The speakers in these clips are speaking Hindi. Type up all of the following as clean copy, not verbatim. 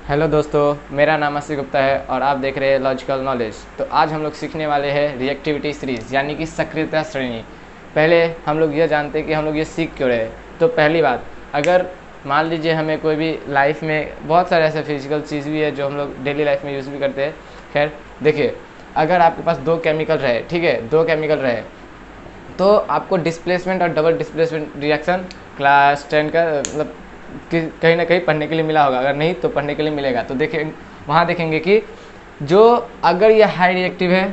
हेलो दोस्तों, मेरा नाम आशी गुप्ता है और आप देख रहे हैं लॉजिकल नॉलेज। तो आज हम लोग सीखने वाले हैं रिएक्टिविटी सीरीज़ यानी कि सक्रियता श्रेणी। पहले हम लोग ये जानते हैं कि हम लोग ये सीख क्यों रहे हैं। तो पहली बात, अगर मान लीजिए हमें कोई भी लाइफ में बहुत सारे ऐसे फिजिकल चीज़ भी है जो हम लोग डेली लाइफ में यूज़ भी करते हैं। खैर देखिए, अगर आपके पास दो केमिकल रहे, ठीक है, दो केमिकल रहे तो आपको डिस्प्लेसमेंट और डबल डिस्प्लेसमेंट रिएक्शन क्लास 10 का मतलब कहीं ना कहीं पढ़ने के लिए मिला होगा, अगर नहीं तो पढ़ने के लिए मिलेगा। तो देखें, वहाँ देखेंगे कि जो अगर ये हाई रिएक्टिव है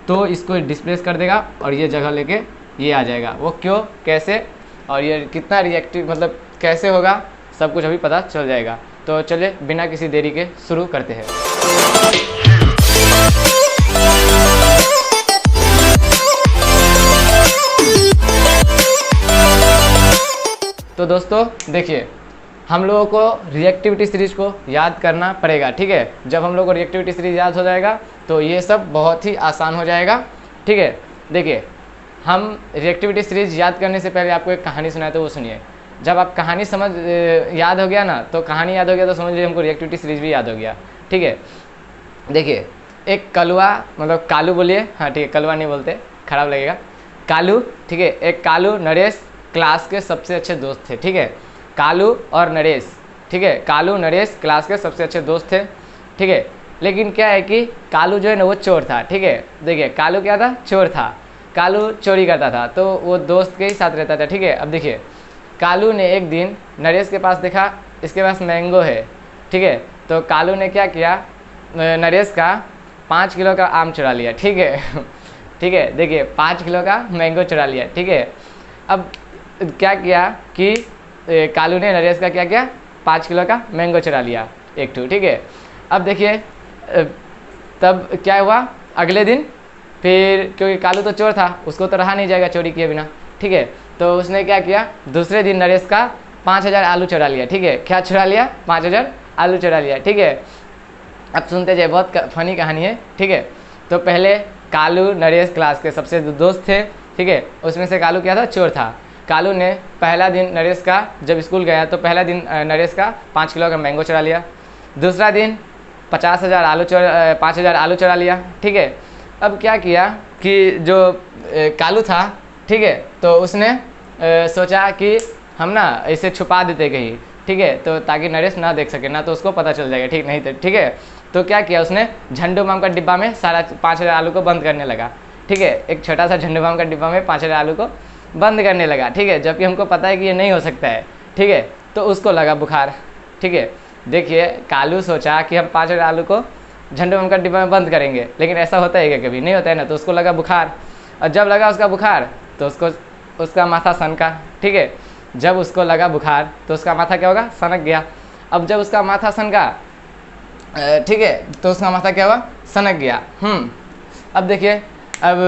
तो इसको डिस्प्लेस कर देगा और ये जगह लेके ये आ जाएगा। वो क्यों, कैसे और ये कितना रिएक्टिव मतलब कैसे होगा, सब कुछ अभी पता चल जाएगा। तो चलिए बिना किसी देरी के शुरू करते हैं। तो दोस्तों देखिए, हम लोगों को रिएक्टिविटी सीरीज को याद करना पड़ेगा, ठीक है। जब हम लोग को रिएक्टिविटी सीरीज याद हो जाएगा तो ये सब बहुत ही आसान हो जाएगा, ठीक है। देखिए, हम रिएक्टिविटी सीरीज याद करने से पहले आपको एक कहानी सुनाए, तो वो सुनिए। जब आप कहानी याद हो गया ना, तो कहानी याद हो गया तो समझ लीजिए हमको रिएक्टिविटी सीरीज भी याद हो गया, ठीक है। देखिए, एक कलुआ मतलब कालू बोलिए, हाँ ठीक है, कलुआ नहीं बोलते, खराब लगेगा। कालू, ठीक है, एक कालू नरेश क्लास के सबसे अच्छे दोस्त थे, ठीक है। कालू और नरेश, ठीक है, कालू नरेश क्लास के सबसे अच्छे दोस्त थे, ठीक है। लेकिन क्या है कि कालू जो है ना वो चोर था, ठीक है। देखिए, कालू क्या था, चोर था। कालू चोरी करता था तो वो दोस्त के ही साथ रहता था, ठीक है। अब देखिए, कालू ने एक दिन नरेश के पास देखा इसके पास मैंगो है, ठीक है। तो कालू ने क्या किया, नरेश का 5 किलो का आम चुरा लिया, ठीक है। ठीक है, देखिए 5 किलो का मैंगो चुरा लिया, ठीक है। अब क्या किया कि कालू ने नरेश का क्या किया, 5 किलो का मैंगो चुरा लिया एक ठू, ठीक है। अब देखिए, तब क्या हुआ, अगले दिन फिर क्योंकि कालू तो चोर था, उसको तो रहा नहीं जाएगा चोरी किए बिना, ठीक है। तो उसने क्या किया, दूसरे दिन नरेश का 5000 आलू चुरा लिया, ठीक है। क्या चुरा लिया, 5000 आलू चुरा लिया, ठीक है। अब सुनते जाए, बहुत फनी कहानी है, ठीक है। तो पहले कालू नरेश क्लास के सबसे दोस्त थे, ठीक है। उसमें से कालू क्या था, चोर था। कालू ने पहला दिन नरेश का, जब स्कूल गया तो पहला दिन नरेश का 5 किलो का मैंगो चुरा लिया। दूसरा दिन 50,000 आलू 5,000 आलू चुरा लिया, ठीक है। अब क्या किया कि जो कालू था, ठीक है, तो उसने सोचा कि हम ना इसे छुपा देते कहीं, ठीक है, तो ताकि नरेश ना देख सके, ना तो उसको पता चल जाएगा, ठीक नहीं तो, ठीक है। तो क्या किया उसने, झंडू बम का डिब्बा में सारा 5,000 आलू को बंद करने लगा, ठीक है। एक छोटा सा झंडू बम का डिब्बा में 5,000 आलू को बंद करने लगा, ठीक है, जबकि हमको पता है कि ये नहीं हो सकता है, ठीक है। तो उसको लगा बुखार, ठीक है। देखिए, कालू सोचा कि हम 5,000 आलू को झंडू बम का डिब्बा में बंद करेंगे, लेकिन ऐसा होता है क्या, कभी नहीं होता है ना। तो उसको लगा बुखार, और जब लगा उसका बुखार तो उसका माथा सनका, ठीक है। जब उसको लगा बुखार तो उसका माथा क्या होगा, सनक गया। अब जब उसका माथा सनका, ठीक है, तो उसका माथा क्या हुआ, सनक गया। अब देखिए, अब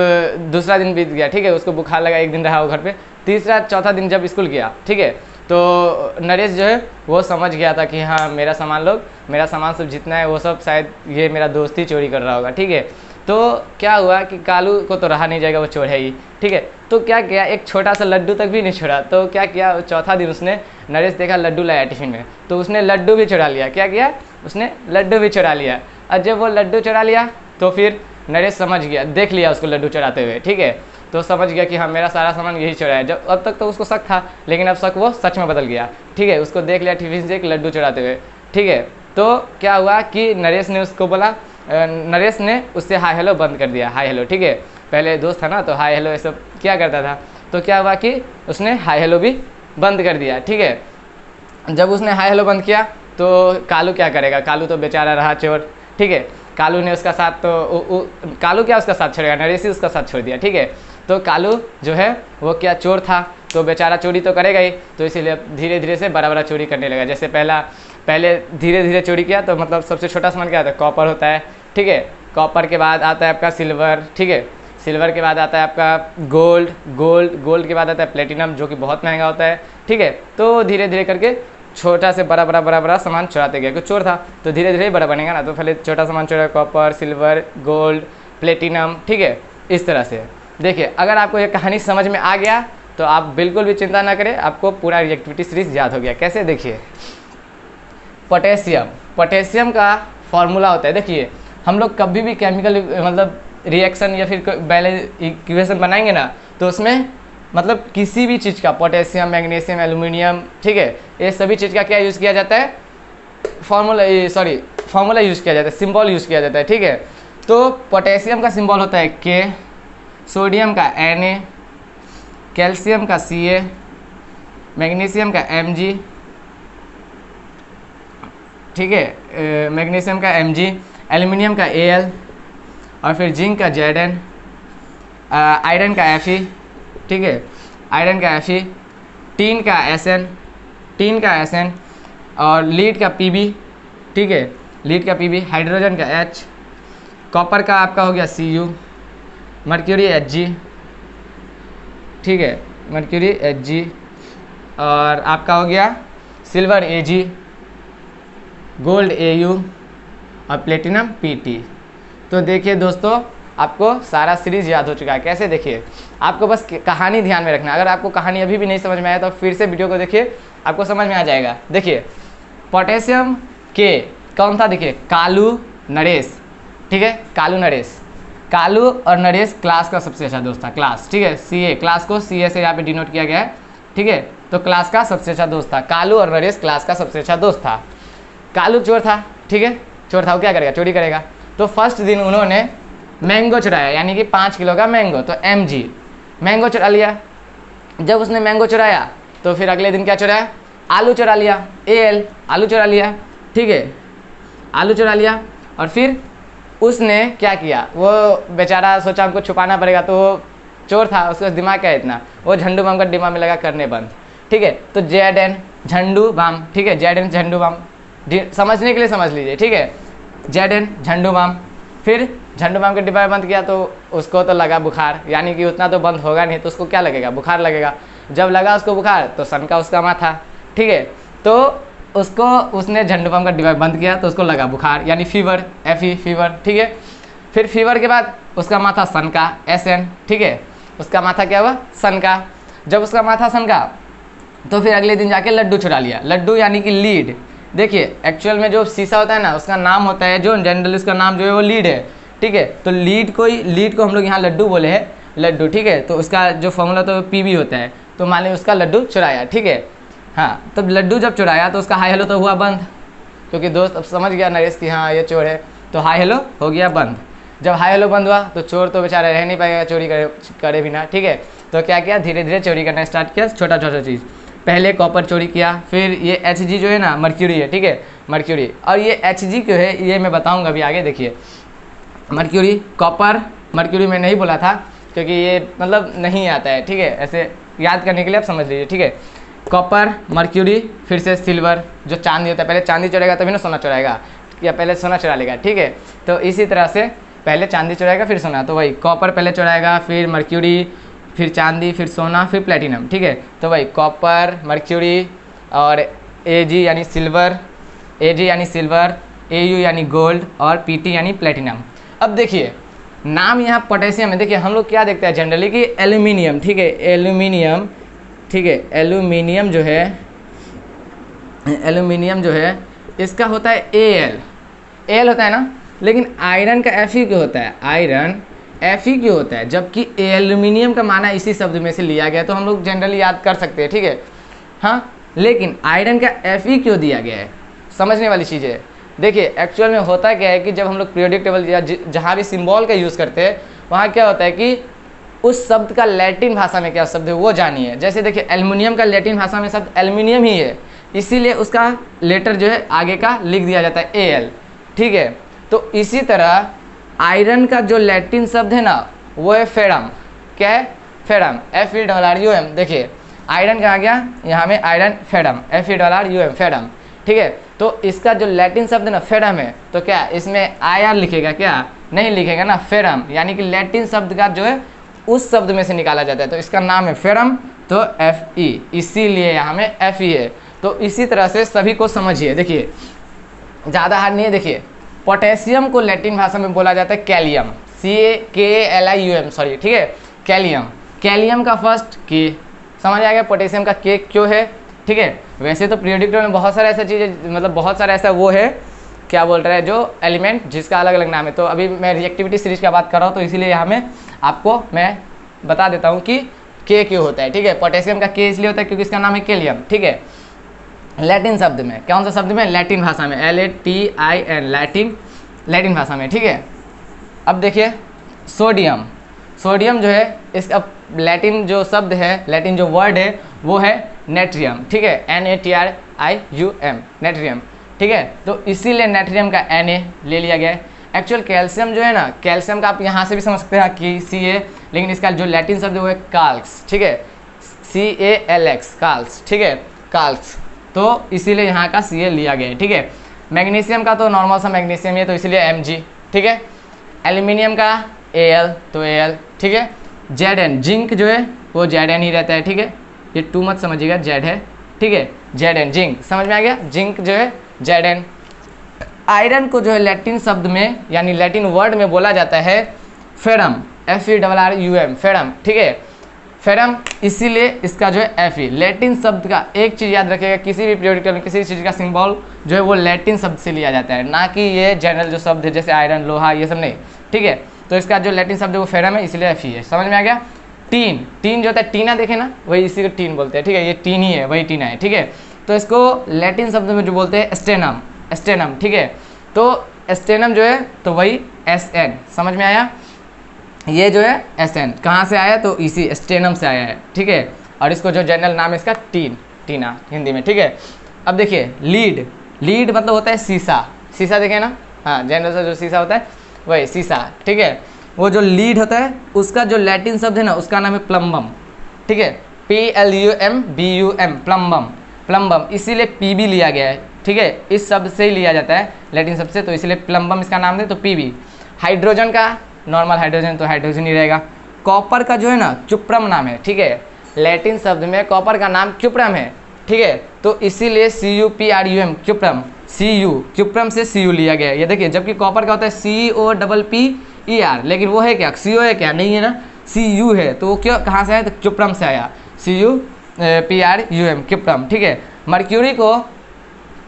दूसरा दिन बीत गया, ठीक है, उसको बुखार लगा, एक दिन रहा वो घर पे। तीसरा चौथा दिन जब स्कूल गया, ठीक है, तो नरेश जो है वो समझ गया था कि हाँ मेरा सामान सब जितना है वो सब शायद ये मेरा दोस्त ही चोरी कर रहा होगा, ठीक है। तो क्या हुआ कि कालू को तो रहा नहीं जाएगा, वो चोर है ही, ठीक है। तो क्या किया, एक छोटा सा लड्डू तक भी नहीं छोड़ा। तो क्या किया, चौथा दिन उसने, नरेश देखा लड्डू लाया टिफिन में, तो उसने लड्डू भी चुरा लिया। क्या किया, उसने लड्डू भी चुरा लिया। और जब वो लड्डू चुरा लिया तो फिर नरेश समझ गया, देख लिया उसको लड्डू चुराते हुए, ठीक है। तो समझ गया कि हाँ मेरा सारा सामान यही चुराया है। जब अब तक तो उसको शक था, लेकिन अब शक वो सच में बदल गया, ठीक है। उसको देख लिया टिफिन से एक लड्डू चुराते हुए, ठीक है। तो क्या हुआ कि नरेश ने उसको बोला, नरेश ने उससे हाय हेलो बंद कर दिया, हाय हेलो, ठीक है। पहले दोस्त था ना, तो हाय हेलो ये सब क्या करता था। तो क्या हुआ कि उसने हाय हेलो भी बंद कर दिया, ठीक है। जब उसने हाय हेलो बंद किया तो कालू क्या करेगा, कालू तो बेचारा रहा चोर, ठीक है। कालू ने उसका साथ तो कालू क्या उसका साथ छोड़ेगा, नरेश ही उसका साथ छोड़ दिया, ठीक है। तो कालू जो है वो क्या, चोर था, तो बेचारा चोरी तो करेगा ही, तो इसीलिए धीरे धीरे से बड़ा बड़ा चोरी करने लगा। जैसे पहले धीरे धीरे चोरी किया, तो मतलब सबसे छोटा सामान क्या होता है, कॉपर होता है, ठीक है। कॉपर के बाद आता है आपका सिल्वर, ठीक है। सिल्वर के बाद आता है आपका गोल्ड के बाद आता है प्लेटिनम, जो कि बहुत महंगा होता है, ठीक है। तो धीरे धीरे करके छोटा से बड़ा सामान चुराते गया, क्योंकि चोर था तो धीरे धीरे बड़ा बनेगा ना। तो पहले छोटा सामान चुरा, कॉपर, सिल्वर, गोल्ड, प्लेटिनम, ठीक है, इस तरह से। देखिए, अगर आपको ये कहानी समझ में आ गया तो आप बिल्कुल भी चिंता ना करें, आपको पूरा रिएक्टिविटी सीरीज याद हो गया। कैसे, देखिए, पोटेशियम, पोटेशियम का फॉर्मूला होता है, देखिए हम लोग कभी भी केमिकल मतलब रिएक्शन या फिर बैलेंस इक्वेशन बनाएंगे ना, तो उसमें मतलब किसी भी चीज़ का पोटेशियम, मैग्नीशियम, एल्यूमिनियम, ठीक है, ये सभी चीज़ का क्या यूज़ किया जाता है, फार्मूला यूज़ किया जाता है, सिंबल यूज़ किया जाता है, ठीक है। तो पोटेशियम का सिंबल होता है के, सोडियम का Na, कैल्शियम का Ca, मैग्नीशियम का Mg, ठीक है, मैग्नीशियम का Mg, एल्यूमिनियम का Al, और फिर जिंक का Zn, आयरन का Fe, ठीक है, आयरन का Fe, टीन का Sn, और लीड का Pb, ठीक है, लीड का Pb, हाइड्रोजन का H, कॉपर का आपका हो गया Cu, मर्क्यूरी Hg, ठीक है, मर्क्यूरी Hg, और आपका हो गया सिल्वर Ag, गोल्ड Au, और प्लेटिनम Pt। तो देखिए दोस्तों, आपको सारा सीरीज याद हो चुका है। कैसे, देखिए आपको बस कहानी ध्यान में रखना है। अगर आपको कहानी अभी भी नहीं समझ में आया तो फिर से वीडियो को देखिए, आपको समझ में आ जाएगा। देखिए पोटेशियम के कौन था, देखिए कालू नरेश, ठीक है, कालू और नरेश क्लास का सबसे अच्छा दोस्त था, क्लास, ठीक है, Ca, क्लास को Ca से यहाँ पे डिनोट किया गया है, ठीक है। तो क्लास का सबसे अच्छा दोस्त था कालू, और नरेश क्लास का सबसे अच्छा दोस्त था। कालू चोर था, ठीक है, चोर था, वो क्या करेगा, चोरी करेगा। तो फर्स्ट दिन उन्होंने मैंगो चुराया, यानी कि 5 किलो का मैंगो, तो Mg मैंगो चुरा लिया। जब उसने मैंगो चुराया तो फिर अगले दिन क्या चुराया, आलू चुरा लिया, Al आलू चुरा लिया, ठीक है, आलू चुरा लिया। और फिर उसने क्या किया, वो बेचारा सोचा हमको छुपाना पड़ेगा, तो वो चोर था, उसका दिमाग क्या है इतना, वो झंडू बम का डिब्बा में लगा करने बंद, ठीक है। तो Zn झंडू बम, ठीक है, Zn झंडू बम, समझने के लिए समझ लीजिए, ठीक है, Zn झंडू बम। फिर झंडू बम के डिब्बा में बंद किया तो उसको तो लगा बुखार, यानी कि उतना तो बंद होगा नहीं, तो उसको क्या लगेगा, बुखार लगेगा। जब लगा उसको बुखार तो सनका उसका माथा, ठीक है। तो उसको उसने झंडू बम का डिब्बा बंद किया तो उसको लगा बुखार, यानी फीवर, Fe फीवर, ठीक है। फिर फीवर के बाद उसका माथा सनका, Sn, ठीक है, उसका माथा क्या हुआ, सनका। जब उसका माथा सनका तो फिर अगले दिन जाके लड्डू चुरा लिया, लड्डू यानी कि लीड। देखिए एक्चुअल में जो शीशा होता है ना, उसका नाम होता है, जो जनरली उसका नाम जो है वो लीड है, ठीक है। तो लीड को हम लोग यहाँ लड्डू बोले हैं, लड्डू, ठीक है। तो उसका जो फॉर्मूला तो Pb होता है, तो मान लीजिए उसका लड्डू चुराया, ठीक है। हाँ, तब लड्डू जब चुराया तो उसका हाई हेलो तो हुआ बंद, क्योंकि दोस्त अब समझ गया नरेश कि हाँ ये चोर है, तो हाई हेलो हो गया बंद। जब हाई हेलो बंद हुआ तो चोर तो बेचारा रह नहीं पाएगा चोरी करे बिना, ठीक है। तो क्या किया, धीरे धीरे चोरी करना स्टार्ट किया, छोटा छोटा चीज़। पहले कॉपर चोरी किया, फिर ये Hg जो है ना, मर्क्यूरी है, ठीक है, मर्क्यूरी। और ये Hg क्यों है ये मैं बताऊंगा अभी आगे। देखिए मर्क्यूरी, कॉपर, मर्क्यूरी में नहीं बोला था क्योंकि ये मतलब नहीं आता है, ठीक है, ऐसे याद करने के लिए आप समझ लीजिए, ठीक है। कॉपर, मर्क्यूरी, फिर से सिल्वर, जो चांदी होता है, पहले चांदी चुराएगा तभी ना सोना चुराएगा, या पहले सोना चुरा लेगा, ठीक है। तो इसी तरह से पहले चांदी चुराएगा फिर सोना, तो वही कॉपर पहले चुराएगा, फिर मर्क्यूरी, फिर चांदी, फिर सोना, फिर प्लेटिनम, ठीक है। तो वही कॉपर, मर्क्यूरी, और Ag यानी सिल्वर, Au यानी गोल्ड, और Pt यानी प्लेटिनम। अब देखिए नाम यहाँ पोटेशियम है, देखिए हम लोग क्या देखते हैं जनरली कि एल्यूमिनियम, ठीक है, एल्यूमिनियम, ठीक है, एल्यूमिनियम जो है इसका होता है Al होता है ना, लेकिन आयरन का Fe क्यों होता है, आयरन Fe क्यों होता है, जबकि एल्यूमिनियम का माना इसी शब्द में से लिया गया, तो हम लोग जनरली याद कर सकते हैं, ठीक है। हाँ, लेकिन आयरन का Fe क्यों दिया गया है, समझने वाली चीज़ है। देखिए एक्चुअल में होता क्या है कि जब हम लोग पीरियोडिक टेबल या जहाँ भी सिंबल का यूज़ करते हैं, वहाँ क्या होता है कि उस शब्द का लैटिन भाषा में क्या शब्द है वो जानिए। जैसे देखिए एल्युमिनियम का लैटिन भाषा में शब्द एल्युमिनियम ही है, इसीलिए उसका लेटर जो है आगे का लिख दिया जाता है Al, ठीक है। तो इसी तरह आयरन का जो लैटिन शब्द है ना वो है फेरम, क्या है, फेरम, Fe देखिए आयरन कहाँ गया, यहाँ में आयरन फेरम, Fe फेरम, ठीक है। तो इसका जो लैटिन शब्द है ना फेरम है, तो क्या इसमें IR लिखेगा, क्या नहीं लिखेगा ना, फेरम, यानी कि लैटिन शब्द का जो है उस शब्द में से निकाला जाता है, तो इसका नाम है फेरम, तो Fe, इसीलिए यहाँ में Fe है। तो इसी तरह से सभी को समझिए, देखिए ज़्यादा हार्ड नहीं है। देखिए पोटेशियम को लैटिन भाषा में बोला जाता है कैलियम, CALIUM, सॉरी, ठीक है, कैलियम। कैलियम का फर्स्ट के, समझ आ गया पोटेशियम का के क्यों है, ठीक है। वैसे तो पीरियोडिक टेबल में बहुत सारा ऐसा चीज़, मतलब बहुत सारा ऐसा वो है क्या बोल रहा है जो एलिमेंट जिसका अलग अलग नाम है। तो अभी मैं रिएक्टिविटी सीरीज की बात कर रहा हूँ, तो इसीलिए यहाँ में आपको मैं बता देता हूँ कि के क्यों होता है, ठीक है। पोटेशियम का के इसलिए होता है क्योंकि इसका नाम है केलियम, ठीक है। लैटिन शब्द में, कौन सा शब्द में, लैटिन भाषा में, LATIN, लैटिन भाषा में, ठीक है। अब देखिए सोडियम, सोडियम जो है इसका लैटिन जो शब्द है, लैटिन जो वर्ड है वो है नेट्रियम, ठीक है, NATRIUM, नेट्रियम, ठीक है। तो इसीलिए नेट्रियम का Na ले लिया गया है। एक्चुअल कैल्शियम जो है ना, कैल्शियम का आप यहाँ से भी समझ सकते हैं कि Ca, लेकिन इसका जो लैटिन शब्द है वो है काल्क्स, ठीक है, CALX, काल्क्स, ठीक है, काल्क्स। तो इसीलिए यहाँ का Ca लिया गया है, ठीक है। मैग्नीशियम का तो नॉर्मल सा मैग्नीशियम है, तो इसीलिए Mg, ठीक है। एल्यूमिनियम का Al, तो Al, ठीक है। Zn, जिंक जो है वो Zn ही रहता है, ठीक है, ये टू मत समझिएगा, Z है, ठीक है, Zn, जिंक, समझ में आ गया, जिंक जो है Zn। आयरन को जो है लैटिन शब्द में यानी लैटिन वर्ड में बोला जाता है फेरम, FERRUM, फेरम, ठीक है, फेरम। इसीलिए इसका जो है Fe, लैटिन शब्द का एक चीज़ याद रखिएगा, किसी भी पीरियोडिकल में किसी चीज़ का सिंबल जो है वो लैटिन शब्द से लिया जाता है, ना कि ये जनरल जो शब्द है जैसे आयरन, लोहा, ये सब नहीं, ठीक है। तो इसका जो लैटिन शब्द है वो फेरम है, इसलिए Fe है, समझ में आ गया। टीन, टीन जो होता है टीना, देखे ना, वही इसी को टीन बोलते हैं, ठीक है, ये टीन ही है, वही टीना है, ठीक है। तो इसको लैटिन शब्द में जो बोलते हैं स्टेनम, स्टेनम, ठीक है। तो स्टेनम जो है तो वही SN, समझ में आया, ये जो है SN कहाँ से आया, तो इसी स्टेनम से आया है, ठीक है। और इसको जो जनरल नाम है इसका टीन, टीना हिंदी में, ठीक है। अब देखिए लीड, लीड मतलब होता है शीशा, शीशा देखे ना, हाँ, जनरल से जो शीशा होता है वही शीशा, ठीक है। वो जो लीड होता है उसका जो लैटिन शब्द है ना उसका नाम है प्लम्बम, ठीक है, PLUMBUM, प्लम्बम, प्लम्बम, इसीलिए PB लिया गया है, ठीक है, इस शब्द से ही लिया जाता है लैटिन शब्द से, तो इसलिए प्लम्बम इसका नाम है, तो PB। हाइड्रोजन का नॉर्मल हाइड्रोजन, तो हाइड्रोजन ही रहेगा। कॉपर का जो है ना चुप्रम नाम है, ठीक है, लैटिन शब्द में कॉपर का नाम चुप्रम है, ठीक है, तो इसीलिए CUPRUM, चुप्रम, क्युप्रम से Cu लिया गया है। ये देखिए, जबकि कॉपर का होता है COPPER, लेकिन वो है क्या, CO है क्या, नहीं है ना, Cu है, तो वो क्यों, कहाँ से आया, तो चुप्रम से आया, CUPRUM, क्युप्रम, ठीक है। मर्क्यूरी को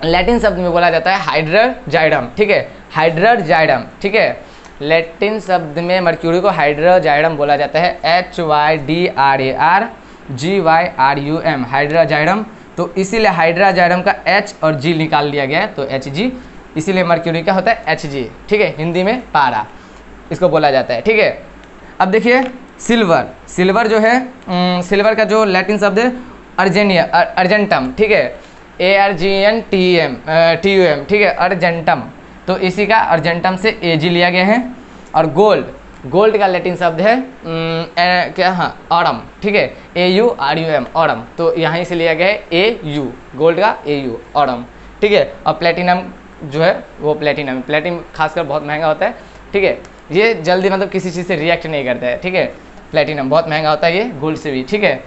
लैटिन शब्द में बोला जाता है हाइड्रोजाइडम, ठीक है, हाइड्रोजाइडम, ठीक है, लैटिन शब्द में मर्क्यूरी को हाइड्रोजाइडम बोला जाता है, HYDRARGYRUM, हाइड्रोजाइडम। तो इसीलिए हाइड्रोजाइडम का H और G निकाल लिया गया है, तो Hg, इसीलिए मर्क्यूरी का होता है Hg, ठीक है, हिंदी में पारा इसको बोला जाता है, ठीक है। अब देखिए सिल्वर, सिल्वर जो है सिल्वर का जो लैटिन शब्द है अर्जेंटम, ठीक है, ARGNTUM, ठीक है, अर्जेंटम, तो इसी का अर्जेंटम से Ag लिया गया है। और गोल्ड, गोल्ड का लैटिन शब्द है क्या, हाँ, ऑरम, ठीक है, AURUM, ऑरम, तो यहाँ से लिया गया है AU, गोल्ड का AU, ऑरम, ठीक है। और प्लेटिनम जो है वो प्लेटिनम, प्लेटिनम खासकर बहुत महंगा होता है, ठीक है, ये जल्दी मतलब किसी चीज़ से रिएक्ट नहीं करता है, ठीक है, प्लेटिनम बहुत महंगा होता है ये गोल्ड से भी, ठीक है।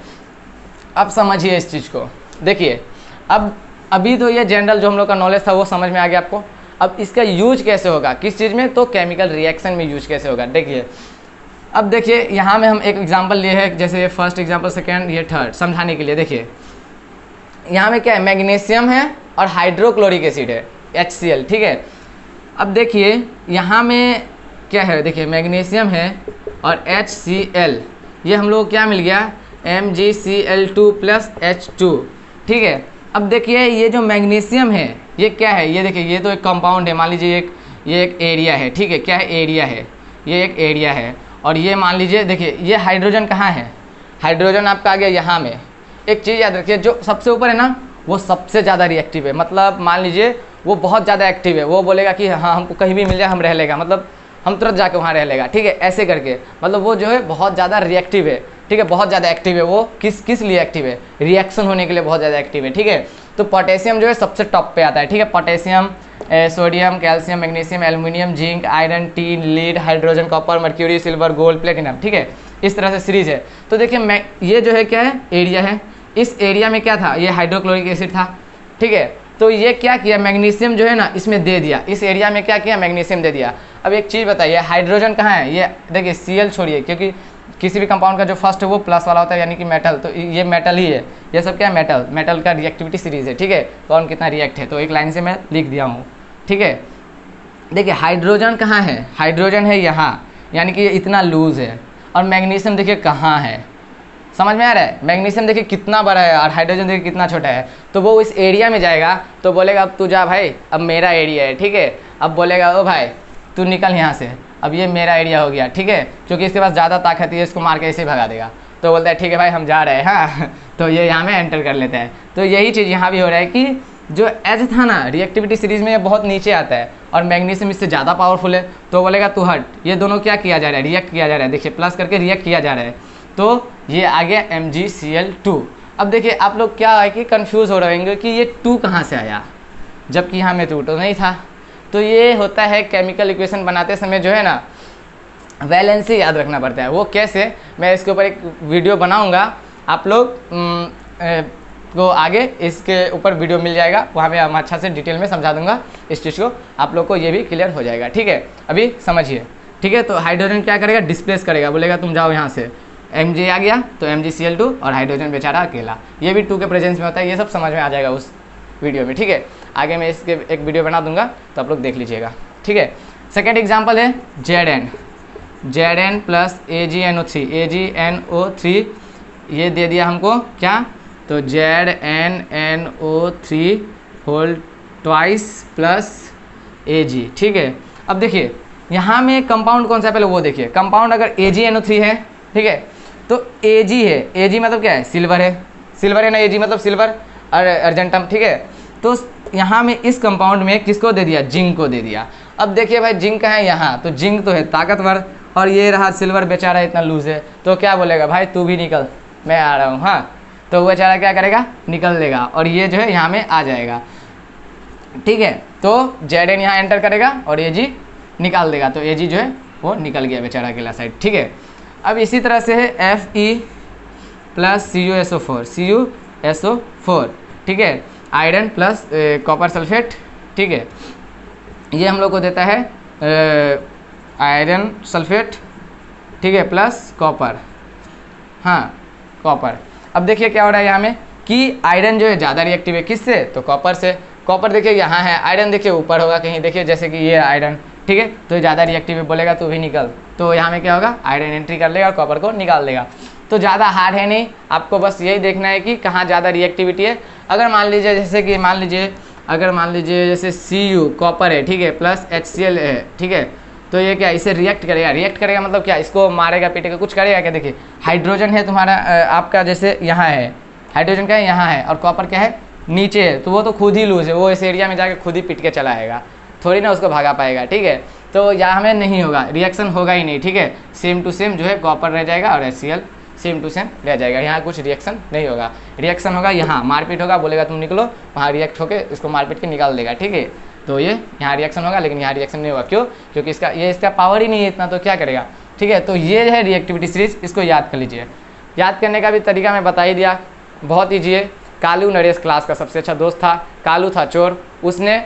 अब समझिए इस चीज़ को, देखिए अब अभी तो ये जनरल जो हम लोग का नॉलेज था वो समझ में आ गया आपको। अब इसका यूज कैसे होगा, किस चीज़ में, तो केमिकल रिएक्शन में यूज कैसे होगा, देखिए। अब देखिए यहाँ में हम एक एग्जांपल लिए हैं, जैसे ये फर्स्ट एग्जांपल, सेकंड, ये थर्ड, समझाने के लिए। देखिए यहाँ में क्या है, मैग्नीशियम है और हाइड्रोक्लोरिक एसिड है, HCl, ठीक है। अब देखिए यहाँ में क्या है, देखिए मैग्नीशियम है और HCl, ये हम लोग क्या मिल गया, MgCl2+H2, ठीक है। अब देखिए ये जो मैग्नीशियम है ये क्या है, ये देखिए ये तो एक कंपाउंड है, मान लीजिए ये एक एरिया है, ठीक है, क्या है, एरिया है, ये एक एरिया है। और ये मान लीजिए, देखिए ये हाइड्रोजन कहाँ है, हाइड्रोजन आपका आ गया यहाँ में। एक चीज़ याद रखिए, जो सबसे ऊपर है ना वो सबसे ज़्यादा रिएक्टिव है, मतलब मान लीजिए वो बहुत ज़्यादा एक्टिव है, वो बोलेगा कि हाँ हमको कहीं भी मिल जाए हम रह लेगा, मतलब हम तुरंत जाके वहाँ रह लेगा, ठीक है, ऐसे करके, मतलब वो जो है बहुत ज़्यादा रिएक्टिव है, ठीक है, बहुत ज़्यादा एक्टिव है। वो किस लिए एक्टिव है, रिएक्शन होने के लिए बहुत ज़्यादा एक्टिव है, ठीक है। तो पोटेशियम जो है सबसे टॉप पे आता है, ठीक है, potassium, sodium, calcium, magnesium, aluminium, zinc, iron, tin, lead, hydrogen, copper, mercury, silver, gold, platinum, ठीक है, इस तरह से सीरीज है। तो देखिए मैं ये जो है क्या है, एरिया है, इस एरिया में क्या था, ये हाइड्रोक्लोरिक एसिड था, ठीक है। तो ये क्या किया, मैग्नीशियम जो है ना इसमें दे दिया, इस एरिया में क्या किया, मैग्नीशियम दे दिया। अब एक चीज़ बताइए, हाइड्रोजन कहाँ है, ये देखिए Cl छोड़िए, क्योंकि किसी भी कंपाउंड का जो फर्स्ट है वो प्लस वाला होता है, यानी कि मेटल, तो ये मेटल ही है, ये सब क्या है, मेटल, मेटल का रिएक्टिविटी सीरीज है, ठीक है, कौन कितना रिएक्ट है, तो एक लाइन से मैं लिख दिया हूँ, ठीक है। देखिए हाइड्रोजन कहाँ है, हाइड्रोजन है यहाँ, यानी कि ये इतना लूज है। और मैग्नीशियम देखिए कहाँ है, समझ में आ रहा है। मैग्नीशियम देखिए कितना बड़ा है और हाइड्रोजन देखिए कितना छोटा है। तो वो इस एरिया में जाएगा तो बोलेगा अब तू जा भाई, अब मेरा एरिया है, ठीक है। अब बोलेगा ओ भाई तू निकल यहाँ से, अब ये मेरा एरिया हो गया, ठीक है। क्योंकि इसके पास ज़्यादा ताकत है, इसको मार के ऐसे ही भगा देगा। तो बोलता है ठीक है भाई हम जा रहे हैं, हाँ तो ये यहाँ में एंटर कर लेता है। तो यही चीज़ यहाँ भी हो रहा है कि जो एच था ना रिएक्टिविटी सीरीज में, ये बहुत नीचे आता है और मैग्नीशियम इससे ज़्यादा पावरफुल है। तो बोलेगा तू हट, ये दोनों क्या किया जा रहा है, रिएक्ट किया जा रहा है। देखिए प्लस करके रिएक्ट किया जा रहा है, तो ये आ गया MgCl2। अब देखिए आप लोग क्या है कि कंफ्यूज हो रहे होंगे कि ये 2 कहाँ से आया, जबकि यहाँ में 2 तो नहीं था। तो ये होता है केमिकल इक्वेशन बनाते समय जो है ना वैलेंसी याद रखना पड़ता है। वो कैसे, मैं इसके ऊपर एक वीडियो बनाऊंगा, आप लोग को आगे इसके ऊपर वीडियो मिल जाएगा, वहाँ पे हम अच्छा से डिटेल में समझा दूंगा इस चीज़ को, आप लोग को ये भी क्लियर हो जाएगा, ठीक है। अभी समझिए, ठीक है। तो हाइड्रोजन क्या करेगा, डिस्प्लेस करेगा, बोलेगा तुम जाओ यहाँ से, Mg आ गया तो MgCl2 और हाइड्रोजन बेचारा अकेला, ये भी 2 के प्रेजेंस में होता है। ये सब समझ में आ जाएगा उस वीडियो में, ठीक है। आगे मैं इसके एक वीडियो बना दूंगा तो आप लोग देख लीजिएगा, ठीक है। सेकेंड एग्जाम्पल है Zn प्लस AgNO3 ये दे दिया हमको क्या, तो ZnNO3 whole twice plus Ag, ठीक है। अब देखिए यहाँ में कंपाउंड कौन सा है पहले वो देखिए। कंपाउंड अगर AgNO3 है, ठीक है, तो Ag है, Ag मतलब क्या है, सिल्वर है, सिल्वर है ना, Ag मतलब सिल्वर और अर्जेंटम, ठीक है। तो यहाँ में इस कंपाउंड में किसको दे दिया, जिंक को दे दिया। अब देखिए भाई जिंक है यहाँ, तो जिंक तो है ताकतवर और ये रहा सिल्वर बेचारा इतना लूज है। तो क्या बोलेगा भाई तू भी निकल, मैं आ रहा हूँ, हाँ। तो वो बेचारा क्या करेगा, निकल लेगा और ये जो है यहाँ में आ जाएगा, ठीक है। तो Zn यहाँ एंटर करेगा और Ag निकाल देगा, तो Ag जो है वो निकल गया बेचारा अकेला साइड, ठीक है। अब इसी तरह से है Fe प्लस CuSO4, ठीक है, आयरन प्लस कॉपर सल्फेट, ठीक है। ये हम लोग को देता है आयरन सल्फेट, ठीक है, प्लस कॉपर, हाँ कॉपर। अब देखिए क्या हो रहा है यहाँ में कि आयरन जो है ज़्यादा रिएक्टिव है, किससे, तो कॉपर से। कॉपर देखिए यहाँ है, आयरन देखिए ऊपर होगा कहीं, देखिए जैसे कि ये आयरन, ठीक है, तो ज़्यादा रिएक्टिव है, बोलेगा तू भी निकल। तो यहाँ में क्या होगा, आयरन एंट्री कर लेगा और कॉपर को निकाल देगा। तो ज़्यादा हार्ड है नहीं, आपको बस यही देखना है कि कहाँ ज़्यादा रिएक्टिविटी है। अगर मान लीजिए जैसे कि मान लीजिए जैसे Cu कॉपर है, ठीक है, प्लस HCl है, ठीक है, तो ये क्या इसे रिएक्ट करेगा, रिएक्ट करेगा मतलब क्या, इसको मारेगा पीटेगा, कुछ करेगा क्या। देखिए हाइड्रोजन है तुम्हारा आपका जैसे यहाँ है, हाइड्रोजन क्या है यहाँ है, और कॉपर क्या है नीचे है, तो वो तो खुद ही लूज है, वो इस एरिया में जाकर खुद ही पिट के चला आएगा, थोड़ी ना उसको भागा पाएगा, ठीक है। तो यहाँ में नहीं होगा, रिएक्शन होगा ही नहीं, ठीक है। सेम टू सेम जो है कॉपर रह जाएगा और HCl सेम टू सेम रह जाएगा, यहाँ कुछ रिएक्शन नहीं होगा। रिएक्शन होगा यहाँ, मारपीट होगा, बोलेगा तुम निकलो, वहाँ रिएक्ट होकर इसको मारपीट के निकाल देगा, ठीक है। तो ये यहाँ रिएक्शन होगा लेकिन यहाँ रिएक्शन नहीं होगा, क्यों, क्योंकि इसका पावर ही नहीं है इतना, तो क्या करेगा, ठीक है। तो ये है रिएक्टिविटी सीरीज, इसको याद कर लीजिए। याद करने का भी तरीका मैं बता ही दिया, बहुत ईजी है। कालू नरेश क्लास का सबसे अच्छा दोस्त था, कालू था चोर, उसने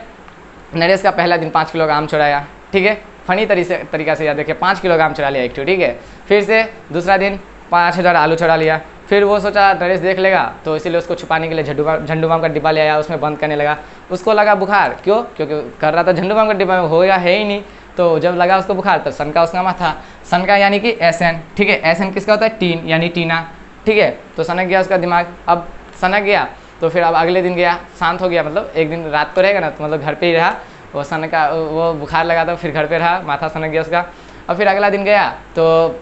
नरेश का पहला दिन 5 किलो आम चुराया, ठीक है, फनी तरीका से याद रखिए, 5 किलो आम चुरा लिया एक, ठीक है। फिर से दूसरा दिन 5000 आलू चुरा लिया। फिर वो सोचा नरेश देख लेगा, तो इसीलिए उसको छुपाने के लिए झंडू बाम का डिब्बा ले आया, उसमें बंद करने लगा। उसको लगा बुखार, क्यों, क्योंकि कर रहा था झंडू बाम का डिब्बा में, होगा है ही नहीं। तो जब लगा उसको बुखार तो सनका उसका माथा, सनका यानी कि SN, ठीक है। SN किसका होता है, टीन यानी टीना, ठीक है। तो सनक गया उसका दिमाग, अब सनक गया तो फिर अब अगले दिन गया, शांत हो गया, मतलब एक दिन रात तो रहेगा ना, तो मतलब घर पे ही रहा। वो सनका, वो बुखार लगा था, फिर घर पे रहा, माथा सनक गया उसका। और फिर अगला दिन गया तो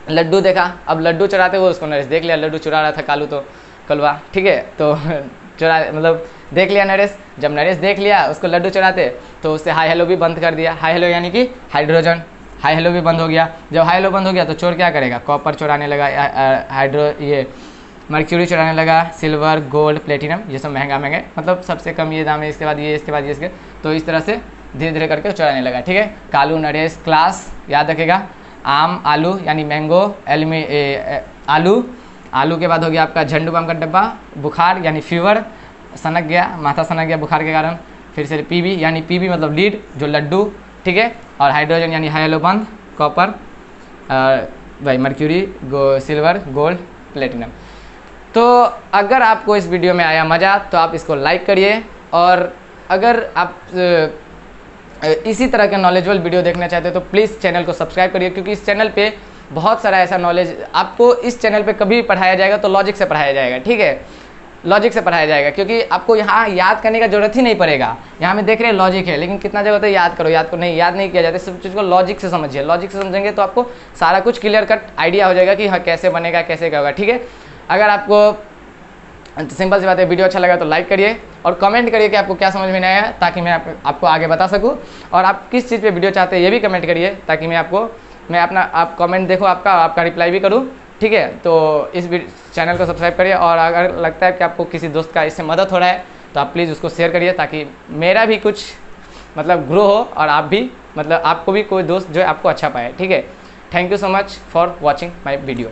लड्डू देखा, अब लड्डू चुराते हुए उसको नरेश देख लिया, लड्डू चुरा रहा था कालू तो कलवा, ठीक है। तो चुरा मतलब देख लिया नरेश, जब नरेश देख लिया उसको लड्डू चुराते, तो उससे हाई हेलो भी बंद कर दिया। हाई हेलो यानी कि हाइड्रोजन, हाई हेलो भी बंद हो गया। जब हाई हेलो बंद हो गया तो चोर क्या करेगा, कॉपर चुराने लगा, ये मर्क्यूरी चुराने लगा, सिल्वर गोल्ड प्लेटिनम, ये सब महंगा मतलब सबसे कम ये दाम है, इसके बाद ये, इसके बाद ये, इसके, तो इस तरह से धीरे धीरे करके चुराने लगा, ठीक है। कालू नरेश क्लास याद रखेगा। आम आलू यानी मैंगो, आलू के बाद हो गया आपका झंडू बाम का डब्बा, बुखार यानी फीवर, सनक गया, माथा सनक गया बुखार के कारण। फिर से PB यानी PB मतलब लीड जो लड्डू, ठीक है। और हाइड्रोजन यानी हाई हेलो बंद, कॉपर भाई मर्क्यूरी, सिल्वर गोल्ड प्लेटिनम। तो अगर आपको इस वीडियो में आया मज़ा तो आप इसको लाइक करिए, और अगर आप इसी तरह के नॉलेजेबल वीडियो देखना चाहते हो तो प्लीज़ चैनल को सब्सक्राइब करिए, क्योंकि इस चैनल पे बहुत सारा ऐसा नॉलेज आपको इस चैनल पे कभी भी पढ़ाया जाएगा तो लॉजिक से पढ़ाया जाएगा, ठीक है, लॉजिक से पढ़ाया जाएगा, क्योंकि आपको यहाँ याद करने का जरूरत ही नहीं पड़ेगा। यहाँ में देख रहे हैं लॉजिक है, लेकिन कितना जगह होता है याद करो, नहीं, याद नहीं किया जाता। सब चीज़ को लॉजिक से समझिए, लॉजिक से समझेंगे तो आपको सारा कुछ क्लियर कट आइडिया हो जाएगा कि हाँ कैसे बनेगा, कैसे क्या होगा, ठीक है। अगर आपको सिंपल सी बात है, वीडियो अच्छा लगा तो लाइक करिए और कमेंट करिए कि आपको क्या समझ में नहीं आया, ताकि मैं आपको आगे बता सकूं। और आप किस चीज़ पे वीडियो चाहते हैं ये भी कमेंट करिए, ताकि मैं आप कमेंट देखो आपका रिप्लाई भी करूं, ठीक है। तो इस चैनल को सब्सक्राइब करिए, और अगर लगता है कि आपको किसी दोस्त का इससे मदद हो रहा है तो आप प्लीज़ उसको शेयर करिए, ताकि मेरा भी कुछ मतलब ग्रो हो और आप भी मतलब आपको भी कोई दोस्त जो है आपको अच्छा पाए, ठीक है। Thank you so much for watching my video.